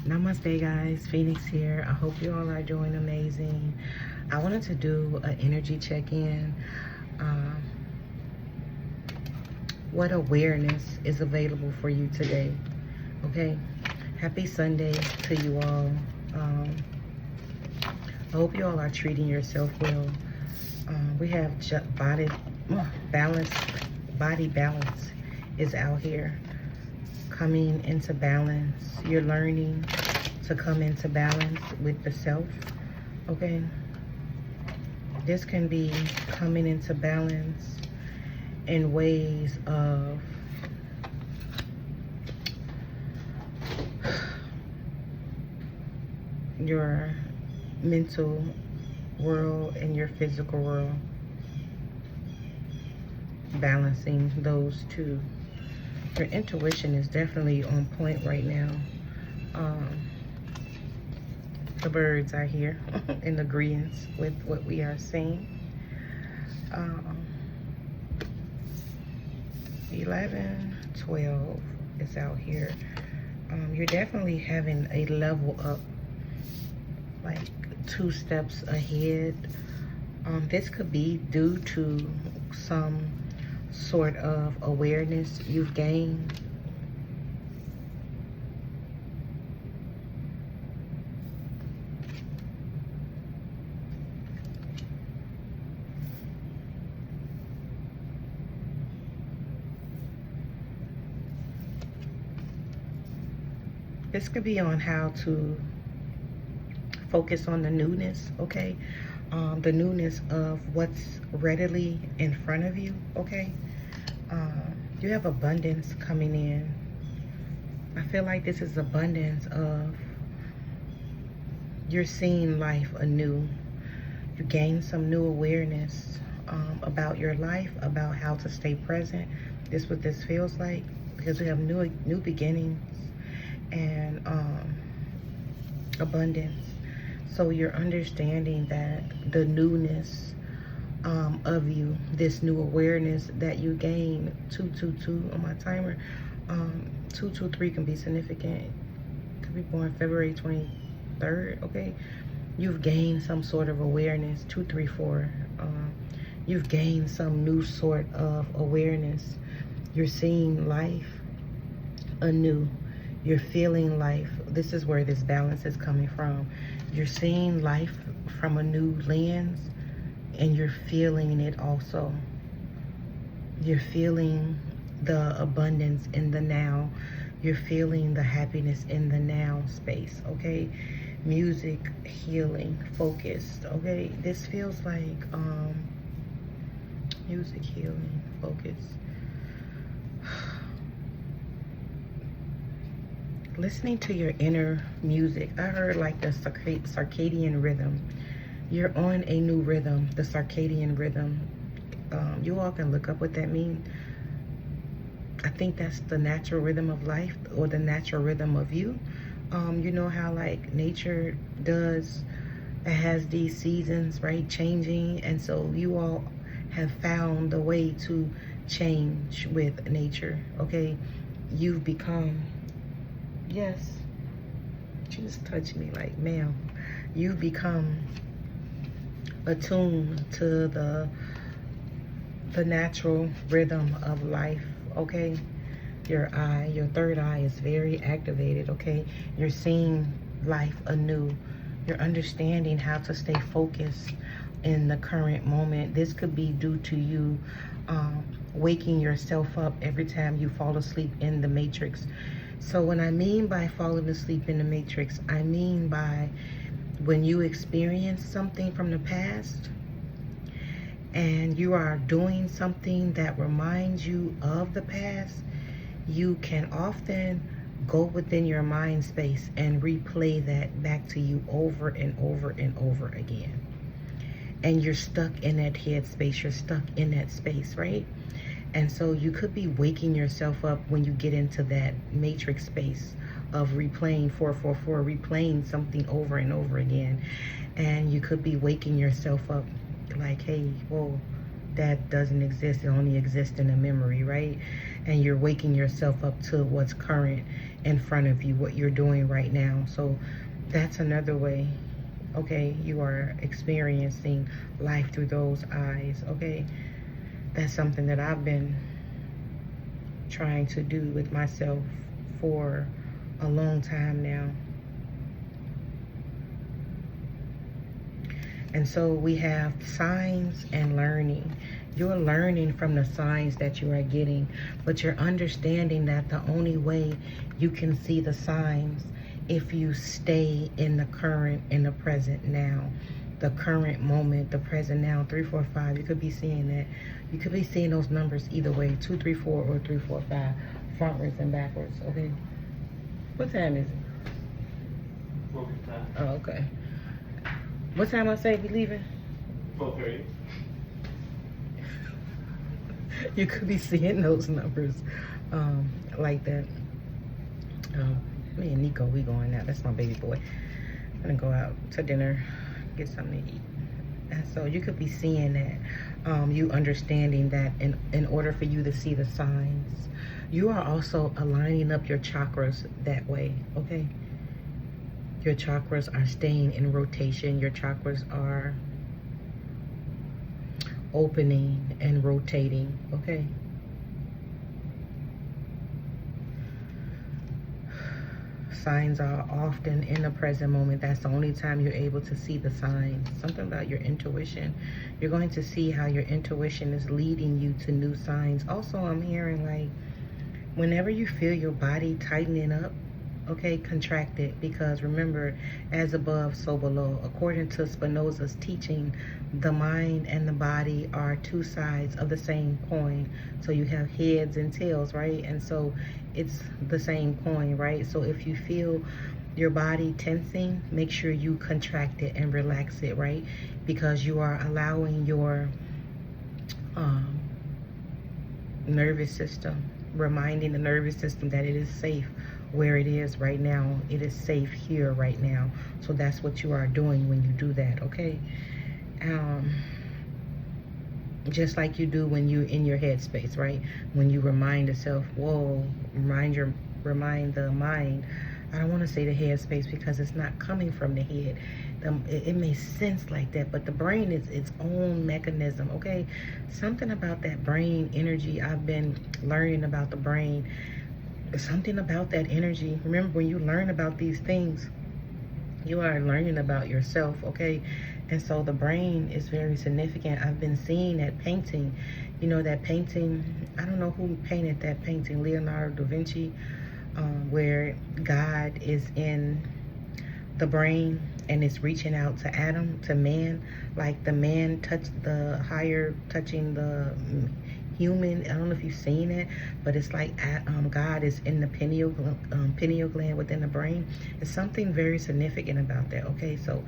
Namaste guys, Phoenix here. I hope you all are doing amazing. I wanted to do an energy check-in. Um, what awareness is available for you today? Okay, happy Sunday to you all. I hope you all are treating yourself well. We have balance, body balance is out here, coming into balance. You're learning to come into balance with the self, okay? This can be coming into balance in ways of your mental world and your physical world, balancing those two. Your intuition is definitely on point right now. The birds are here in agreement with what we are saying. 11, 12 is out here. You're definitely having a level up, like 2 steps ahead. This could be due to some sort of awareness you've gained. This could be on how to focus on the newness, okay? The newness of what's readily in front of you, okay? You have abundance coming in. I feel like this is abundance of you're seeing life anew. You gain some new awareness about your life, about how to stay present. This is what this feels like, because we have new beginnings and abundance. So you're understanding that the newness of you, this new awareness that you gain, 222 on my timer. 223 can be significant. Could be born February 23rd, okay? You've gained some sort of awareness. 234. You've gained some new sort of awareness. You're seeing life anew. You're feeling life. This is where this balance is coming from. You're seeing life from a new lens, and you're feeling it also. You're feeling the abundance in the now. You're feeling the happiness in the now space, okay? Music, healing, focused, okay? This feels like music, healing, focus. Listening to your inner music. I heard like the circadian rhythm. You're on a new rhythm, the circadian rhythm. You all can look up what that means. I think that's the natural rhythm of life, or the natural rhythm of you. You know how like nature does, it has these seasons, right, changing, and so you all have found the way to change with nature, okay? You've become, yes, she just touched me like, ma'am, you've become attuned to the natural rhythm of life, okay? Your third eye is very activated, okay? You're seeing life anew. You're understanding how to stay focused in the current moment. This could be due to you waking yourself up every time you fall asleep in the matrix. So when I mean by falling asleep in the matrix, I mean by when you experience something from the past and you are doing something that reminds you of the past, you can often go within your mind space and replay that back to you over and over and over again. And you're stuck in that head space, you're stuck in that space, right? And so you could be waking yourself up when you get into that matrix space of replaying 444, replaying something over and over again. And you could be waking yourself up like, hey, whoa, that doesn't exist. It only exists in a memory, right? And you're waking yourself up to what's current. in front of you, what you're doing right now. So that's another way, okay, you are experiencing life through those eyes, okay? That's something that I've been trying to do with myself for a long time now. And so we have signs and learning. You're learning from the signs that you are getting, but you're understanding that the only way you can see the signs if you stay in the current, in the present now, the current moment, the present now. 3, 4, 5. You could be seeing that. You could be seeing those numbers either way, 2, 3, 4, or 3, 4, 5, frontwards and backwards. Okay. What time is it? 4:55. Oh, okay. What time I say we leaving? 4:30. You could be seeing those numbers like that. Me and Nico, we going out. That's my baby boy. I'm gonna go out to dinner, get something to eat. And so you could be seeing that, you understanding that in order for you to see the signs, you are also aligning up your chakras that way, okay? Your chakras are staying in rotation. Your chakras are opening and rotating, okay? Signs are often in the present moment. That's the only time you're able to see the signs. Something about your intuition. You're going to see how your intuition is leading you to new signs. Also, I'm hearing like whenever you feel your body tightening up, okay, contract it, because remember, as above, so below. According to Spinoza's teaching, the mind and the body are two sides of the same coin. So you have heads and tails, right? And so it's the same coin, right? So if you feel your body tensing, make sure you contract it and relax it, right? Because you are allowing your nervous system, reminding the nervous system that it is safe where it is right now. It is safe here right now. So that's what you are doing when you do that, okay? Just like you do when you're in your headspace, right? When you remind yourself, whoa, remind the mind. I don't want to say the headspace because it's not coming from the head. It makes sense like that, but the brain is its own mechanism, okay? Something about that brain energy, I've been learning about the brain. Something about that energy. Remember, when you learn about these things, you are learning about yourself, okay? And so the brain is very significant. I've been seeing that painting, you know, that painting, I don't know who painted that painting, Leonardo da Vinci, where God is in the brain and it's reaching out to Adam, to man, like the man touched the higher, touching the human. I don't know if you've seen it, but it's like God is in the pineal gland within the brain. It's something very significant about that, okay? So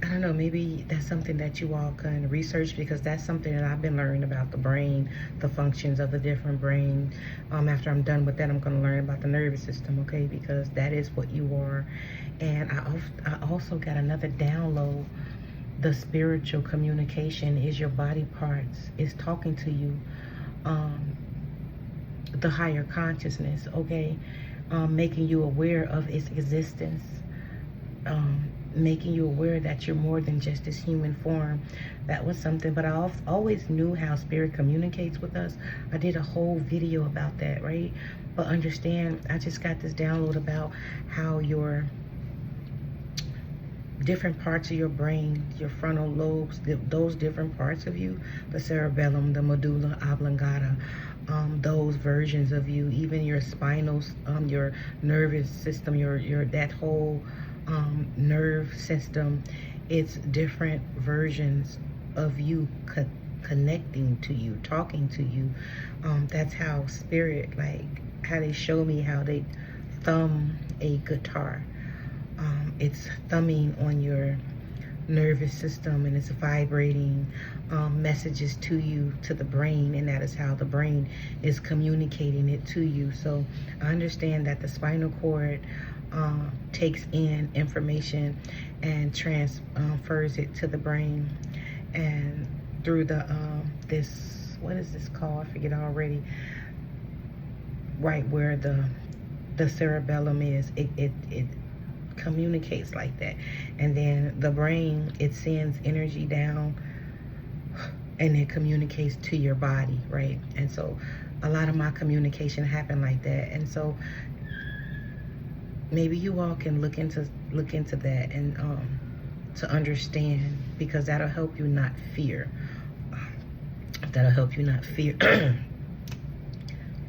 I don't know, maybe that's something that you all can research, because that's something that I've been learning about the brain, the functions of the different brain. After I'm done with that, I'm going to learn about the nervous system, okay? Because that is what you are. And I also got another download. The spiritual communication is your body parts. It's talking to you. The higher consciousness, okay? Making you aware of its existence. Making you aware that you're more than just this human form. That was something, but I always knew how spirit communicates with us. I did a whole video about that, right? But understand, I just got this download about how your different parts of your brain, your frontal lobes, those different parts of you, the cerebellum, the medulla oblongata, those versions of you, even your spinal, your nervous system, your that whole nerve system, it's different versions of you connecting to you, talking to you. That's how spirit, like how they show me how they thumb a guitar. It's thumbing on your nervous system and it's vibrating messages to you, to the brain, and that is how the brain is communicating it to you. So I understand that the spinal cord takes in information and transfers it to the brain, and through the this, what is this called? I forget already. Right where the the cerebellum is. It communicates like that. And then the brain, it sends energy down and it communicates to your body, right? And so a lot of my communication happened like that. And so maybe you all can look into that and to understand, because that'll help you not fear. That'll help you not fear.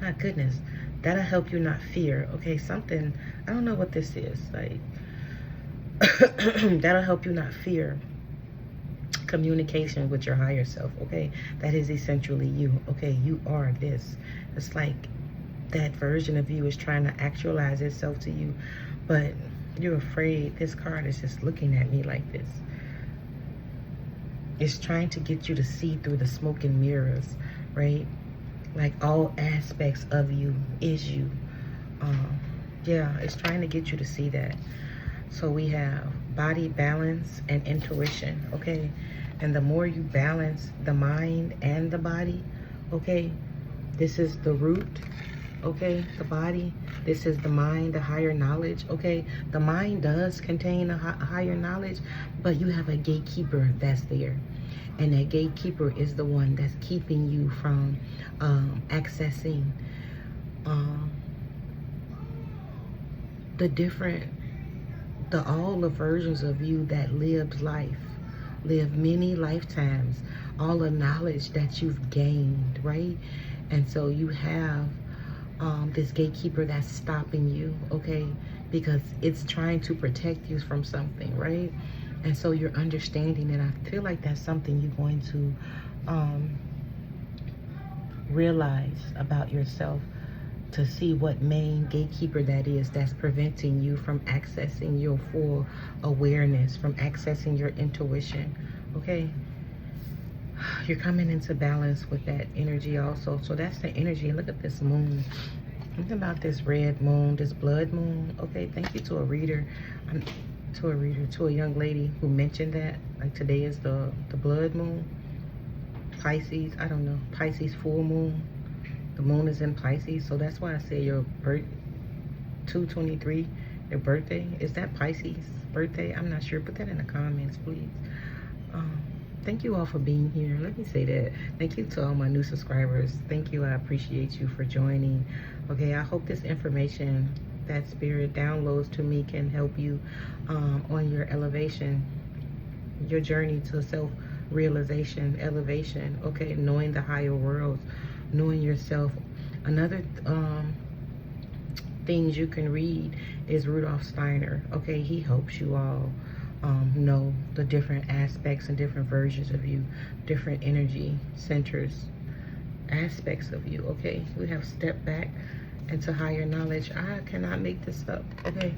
My goodness, that'll help you not fear. Okay, something, I don't know what this is, like that'll help you not fear communication with your higher self. Okay, that is essentially you. Okay, you are this. It's like that version of you is trying to actualize itself to you, but you're afraid. This card is just looking at me like this. It's trying to get you to see through the smoke and mirrors, right? Like all aspects of you is you. Yeah, it's trying to get you to see that. So we have body balance and intuition, okay? And the more you balance the mind and the body, okay? This is the root, okay? The body. This is the mind, the higher knowledge, okay? The mind does contain a higher knowledge, but you have a gatekeeper that's there. And that gatekeeper is the one that's keeping you from accessing all the versions of you that lived life, lived many lifetimes, all the knowledge that you've gained, right? And so you have this gatekeeper that's stopping you, okay? Because it's trying to protect you from something, right? And so you're understanding it. I feel like that's something you're going to realize about yourself, to see what main gatekeeper that is that's preventing you from accessing your full awareness, from accessing your intuition, okay? You're coming into balance with that energy also. So that's the energy. Look at this moon. Think about this red moon, this blood moon. Okay, thank you to a reader. To a young lady who mentioned that. Like today is the blood moon. Pisces, I don't know. Pisces full moon. The moon is in Pisces. So that's why I say your birth, 2/23, your birthday. Is that Pisces birthday? I'm not sure. Put that in the comments, please. Thank you all for being here. Let me say that. Thank you to all my new subscribers. Thank you. I appreciate you for joining. Okay, I hope this information that spirit downloads to me can help you on your elevation, your journey to self-realization, elevation, okay? Knowing the higher worlds, knowing yourself. Another things you can read is Rudolf Steiner, okay? He helps you all know the different aspects and different versions of you, different energy centers, aspects of you, okay? We have step back into higher knowledge. I cannot make this up, okay?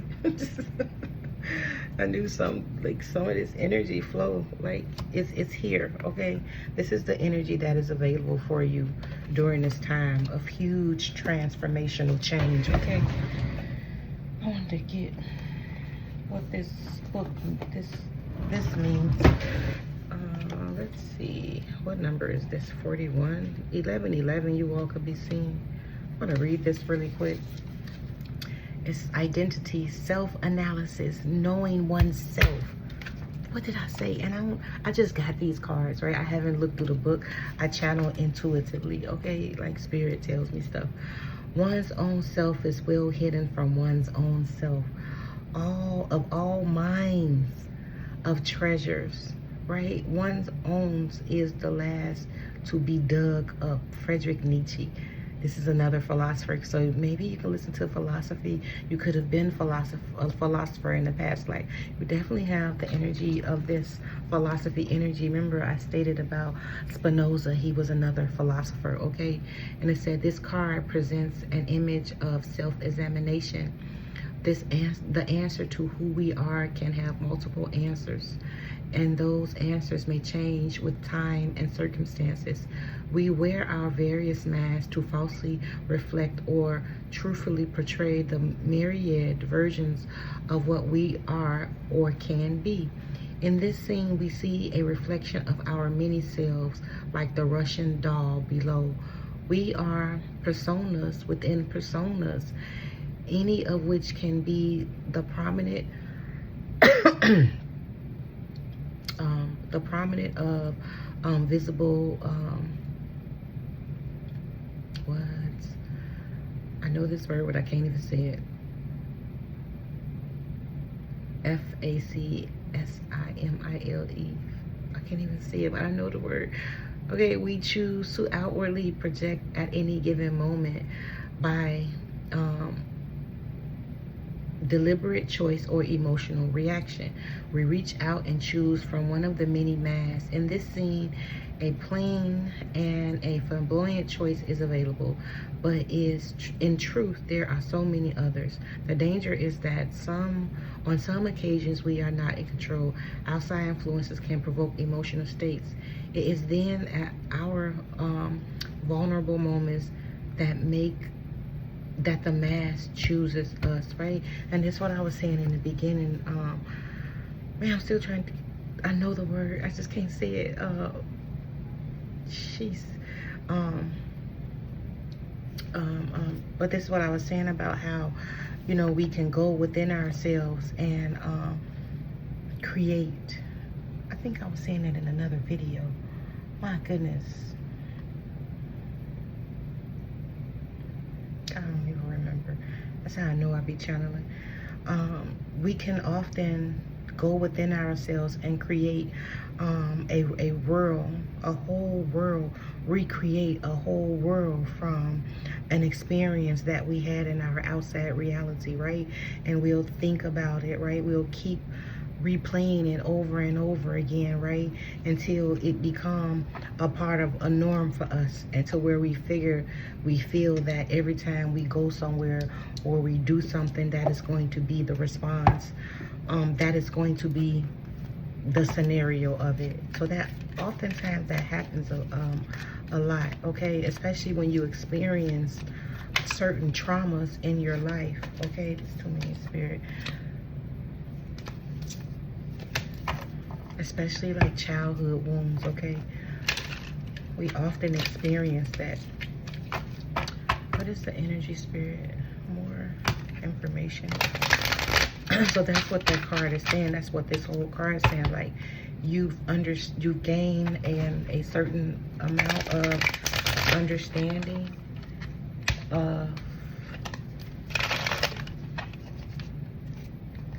I knew some of this energy flow, like it's here, okay? This is the energy that is available for you during this time of huge transformational change, okay? I wanted to get what this means. Let's see, what number is this? 41, 11, you all could be seen. I'm gonna read this really quick. It's identity, self-analysis, knowing oneself. What did I say? And I just got these cards, right? I haven't looked through the book. I channel intuitively, okay? Like spirit tells me stuff. One's own self is well hidden from one's own self. All minds of treasures, right? One's own is the last to be dug up. Friedrich Nietzsche. This is another philosopher. So maybe you can listen to philosophy. You could have been a philosopher in the past life. You definitely have the energy of this philosophy energy. Remember I stated about Spinoza. He was another philosopher, okay? And it said this card presents an image of self-examination. The answer to who we are can have multiple answers, and those answers may change with time and circumstances. We wear our various masks to falsely reflect or truthfully portray the myriad versions of what we are or can be. In this scene, we see a reflection of our many selves, like the Russian doll below. We are personas within personas, any of which can be the prominent the prominent of visible what, I know this word but I can't even say it. F-A-C-S-I-M-I-L-E. I can't even see it, but I know the word. Okay, we choose to outwardly project at any given moment by deliberate choice or emotional reaction. We reach out and choose from one of the many masks. In this scene, a plain and a flamboyant choice is available, but in truth there are so many others. The danger is that on some occasions we are not in control. Outside influences can provoke emotional states. It is then at our vulnerable moments that the mass chooses us, right? And that's what I was saying in the beginning. Man, I'm still trying to, I know the word, I just can't say it. Jeez. But this is what I was saying about how, you know, we can go within ourselves and create. I think I was saying it in another video. My goodness. I don't even remember. That's how I know I be channeling. We can often go within ourselves and create a world, a whole world, recreate a whole world from an experience that we had in our outside reality, right? And we'll think about it, right? We'll keep replaying it over and over again, right? Until it become a part of a norm for us, and to where we feel that every time we go somewhere or we do something, that is going to be the response, that is going to be the scenario of it. So that oftentimes that happens a lot, okay? Especially when you experience certain traumas in your life, okay? There's too many, Spirit. Especially like childhood wounds, okay? We often experience that. What is the energy, Spirit? More information. So that's what that card is saying. That's what this whole card is saying. Like, you've gained a certain amount of understanding of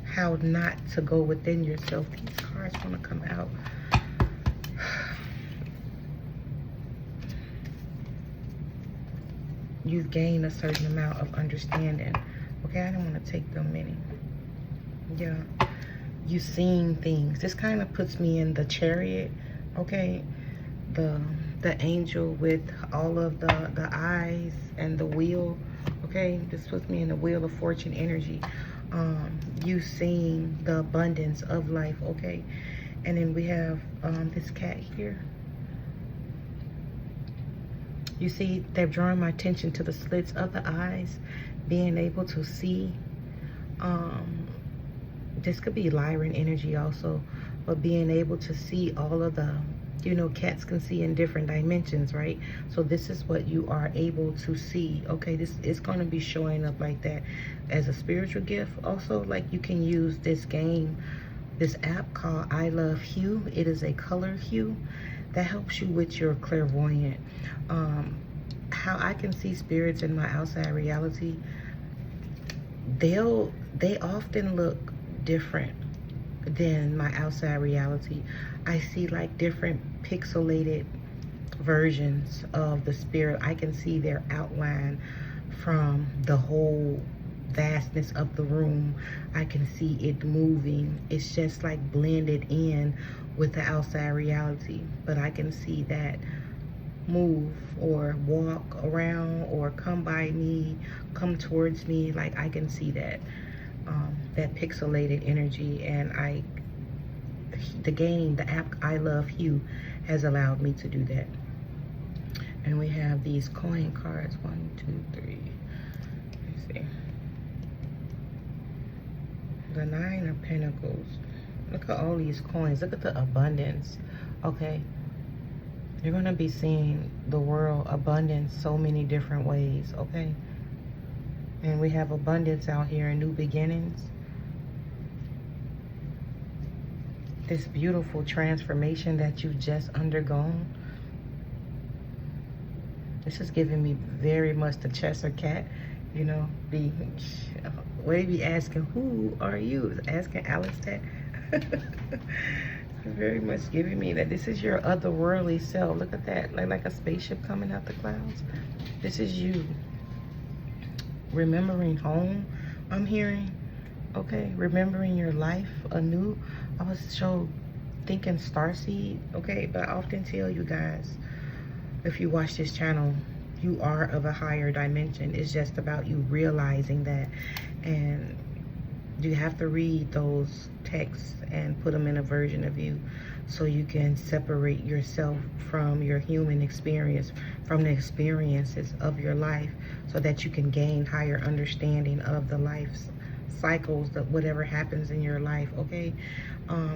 how not to go within yourself. These cards want to come out. You've gained a certain amount of understanding. Okay, I don't want to take them many. Yeah, you've seen things. This kind of puts me in the Chariot, okay? The angel with all of the eyes and the wheel, okay? This puts me in the Wheel of Fortune energy. You've seen the abundance of life, okay? And then we have this cat here. You see, they're drawing my attention to the slits of the eyes, being able to see. This could be Lyran energy also, but being able to see all of the, you know, cats can see in different dimensions, right? So this is what you are able to see, okay? This is going to be showing up like that as a spiritual gift also. Like, you can use this game, this app called I Love Hue. It is a color hue that helps you with your clairvoyant. How I can see spirits in my outside reality, they often look different than my outside reality. I see like different pixelated versions of the spirit. I can see their outline from the whole vastness of the room. I can see it moving. It's just like blended in with the outside reality, but I can see that move or walk around or come by me, come towards me. Like, I can see that that pixelated energy. And the app I Love Hue has allowed me to do that. And we have these coin cards, 1, 2, 3. Let's see. The 9 of Pentacles. Look at all these coins. Look at the abundance. Okay. You're going to be seeing the world abundance so many different ways, okay? And we have abundance out here and new beginnings. This beautiful transformation that you've just undergone. This is giving me very much the Cheshire Cat, you know, be asking, who are you? Asking Alex that. Very much giving me that this is your otherworldly self. Look at that, like a spaceship coming out the clouds. This is you remembering home, I'm hearing. Okay, remembering your life anew. I was thinking starseed. Okay, but I often tell you guys, if you watch this channel, you are of a higher dimension. It's just about you realizing that. And you have to read those texts and put them in a version of you so you can separate yourself from your human experience, from the experiences of your life, so that you can gain higher understanding of the life cycles, that whatever happens in your life. Okay,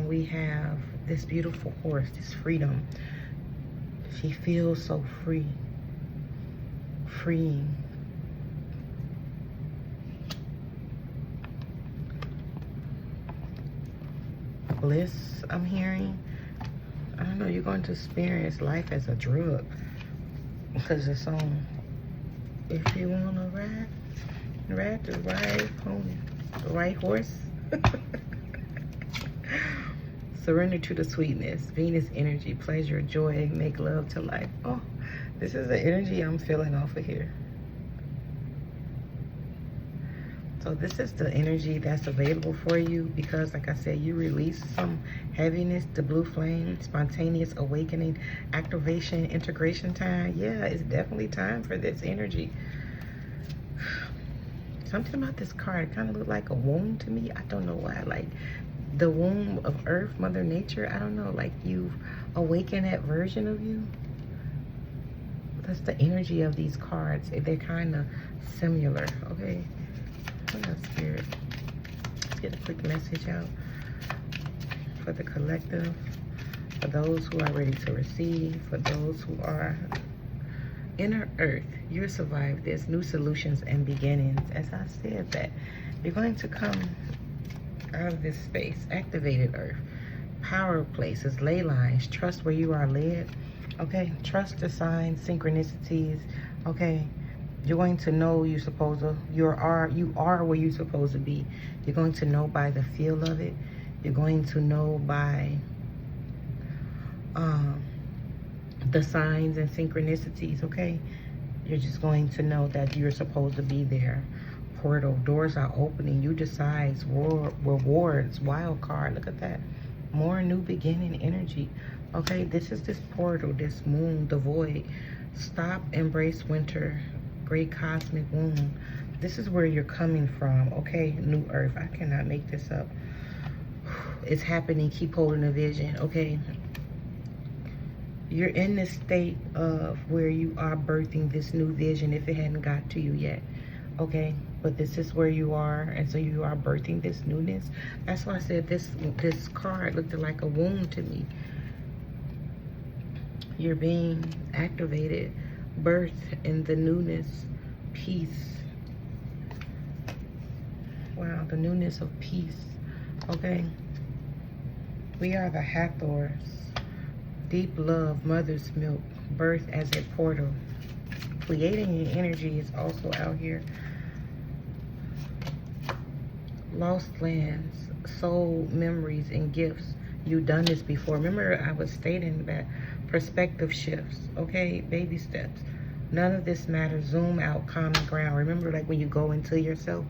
we have this beautiful horse, this freedom. She feels so free, freeing. Bliss, I'm hearing. I don't know, you're going to experience life as a drug, because it's on. If you want to ride the right pony, the right horse. Surrender to the sweetness. Venus energy, pleasure, joy, make love to life. Oh, this is the energy I'm feeling off of here. So this is the energy that's available for you, because like I said, you release some heaviness, the blue flame, spontaneous awakening, activation, integration time. Yeah, it's definitely time for this energy. Something about this card kind of looked like a womb to me. I don't know why. Like the womb of Earth, Mother Nature. I don't know, like you've awakened that version of you. That's the energy of these cards. They're kind of similar. Okay. Spirit, let's get a quick message out for the collective, for those who are ready to receive, for those who are inner earth. You survived this. New solutions and beginnings. As I said, that you're going to come out of this space. Activated earth, power places, ley lines, trust where you are led. Okay, trust the signs, synchronicities. Okay, you're going to know you are where you're supposed to be. You're going to know by the feel of it. You're going to know by the signs and synchronicities. Okay, you're just going to know that you're supposed to be there. Portal doors are opening. You decide rewards. Wild card. Look at that. More new beginning energy. Okay, this is this portal, this moon, the void. Stop, embrace winter. Great cosmic womb. This is where you're coming from. Okay, new earth. I cannot make this up. It's happening. Keep holding the vision. Okay, you're in this state of where you are birthing this new vision, if it hadn't got to you yet. Okay, but this is where you are, and so you are birthing this newness. That's why I said this card looked like a womb to me. You're being activated, birth in the newness, peace. Wow, the newness of peace. Okay, we are the Hathors. Deep love, mother's milk, birth as a portal. Creating your energy is also out here. Lost lands, soul memories and gifts. You've done this before. Remember, I was stating that perspective shifts. Okay, baby steps. None of this matters. Zoom out, common ground. Remember, like when you go into yourself,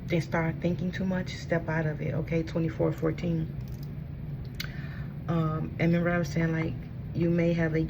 then start thinking too much, step out of it. Okay, 24/14. And remember, I was saying, like, you may have a